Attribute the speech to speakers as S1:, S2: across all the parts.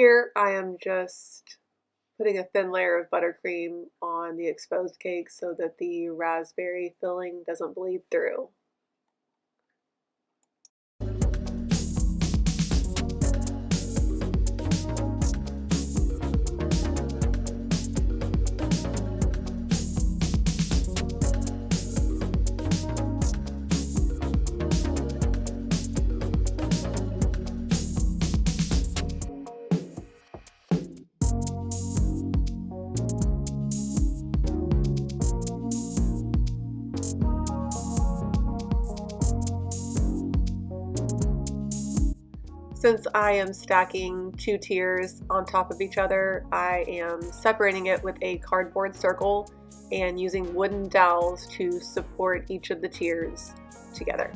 S1: Here I am just putting a thin layer of buttercream on the exposed cake so that the raspberry filling doesn't bleed through. Since I am stacking two tiers on top of each other, I am separating it with a cardboard circle and using wooden dowels to support each of the tiers together.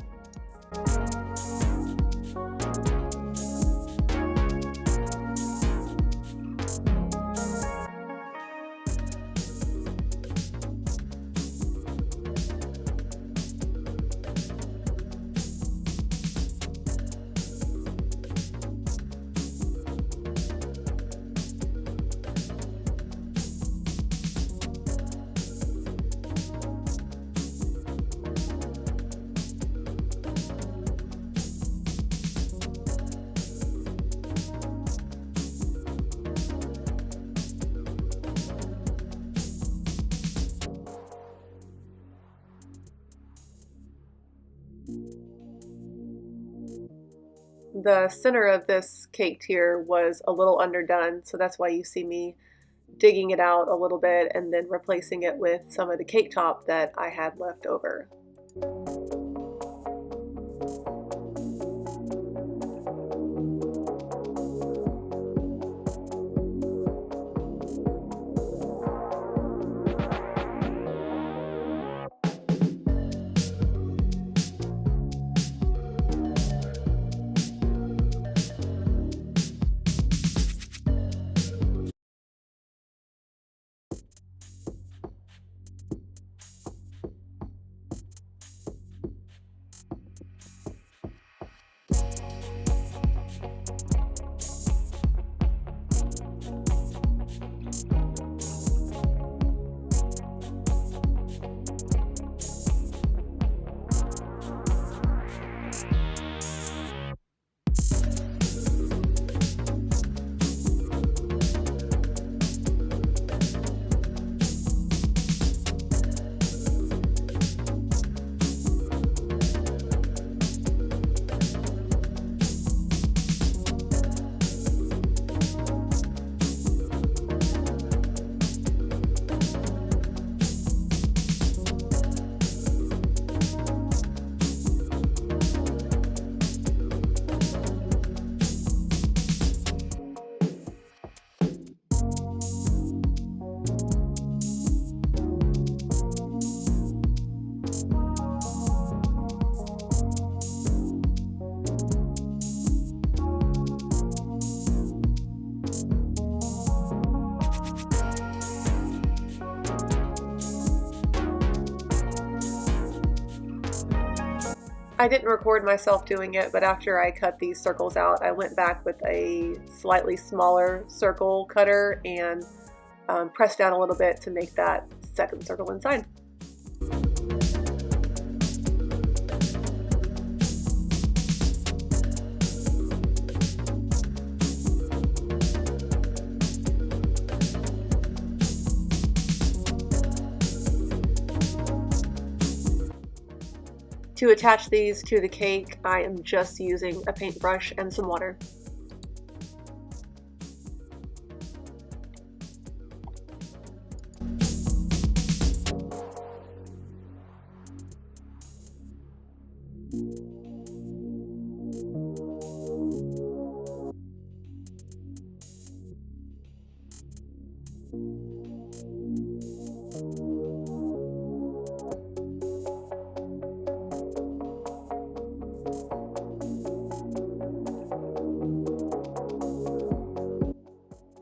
S1: The center of this cake tier was a little underdone, so that's why you see me digging it out a little bit and then replacing it with some of the cake top that I had left over. I didn't record myself doing it, but after I cut these circles out, I went back with a slightly smaller circle cutter and pressed down a little bit to make that second circle inside. To attach these to the cake, I am just using a paintbrush and some water.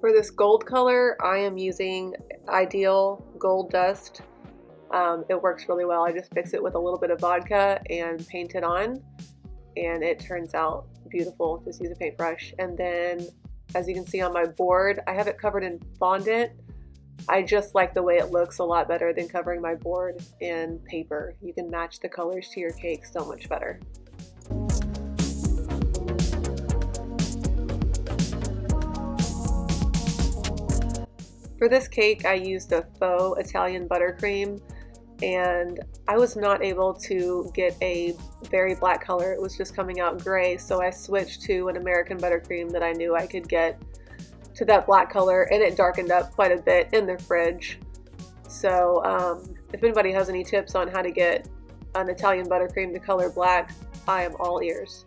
S1: For this gold color, I am using Ideal Gold Dust. It works really well. I just mix it with a little bit of vodka and paint it on, and it turns out beautiful. Just use a paintbrush. And then as you can see on my board. I have it covered in fondant. I just like the way it looks a lot better than covering my board in paper. You can match the colors to your cake so much better. For this cake, I used a faux Italian buttercream, and I was not able to get a very black color. It was just coming out gray, so I switched to an American buttercream that I knew I could get to that black color, and it darkened up quite a bit in the fridge. So if anybody has any tips on how to get an Italian buttercream to color black, I am all ears.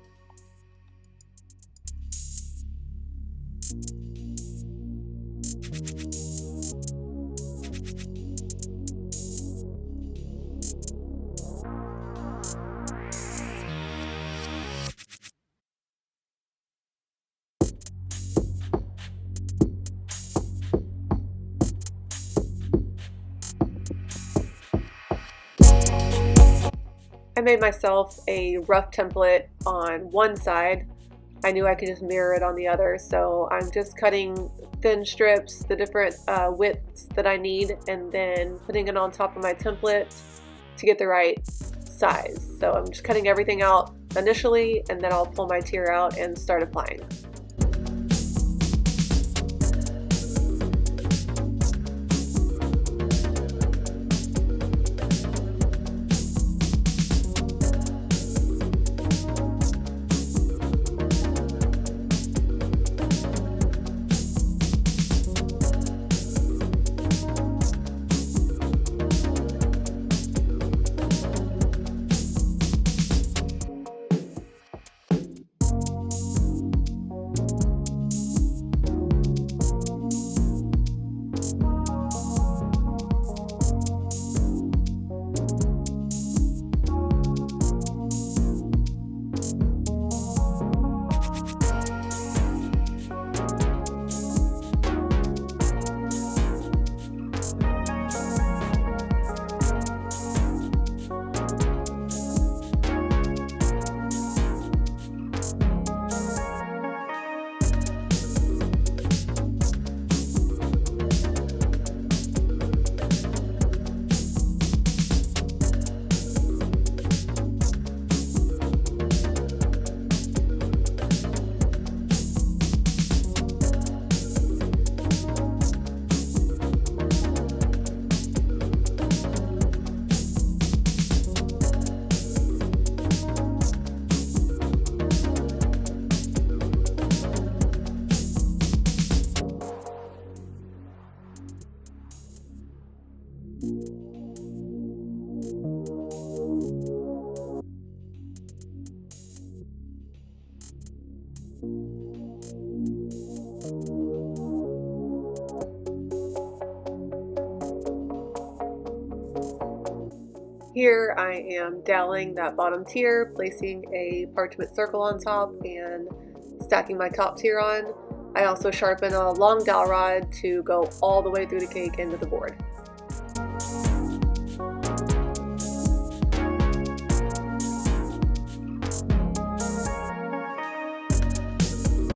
S1: I made myself a rough template on one side. I knew I could just mirror it on the other, so I'm just cutting thin strips, the different widths that I need, and then putting it on top of my template to get the right size. So I'm just cutting everything out initially, and then I'll pull my tier out and start applying. Here I am doweling that bottom tier, placing a parchment circle on top and stacking my top tier on. I also sharpen a long dowel rod to go all the way through the cake into the board.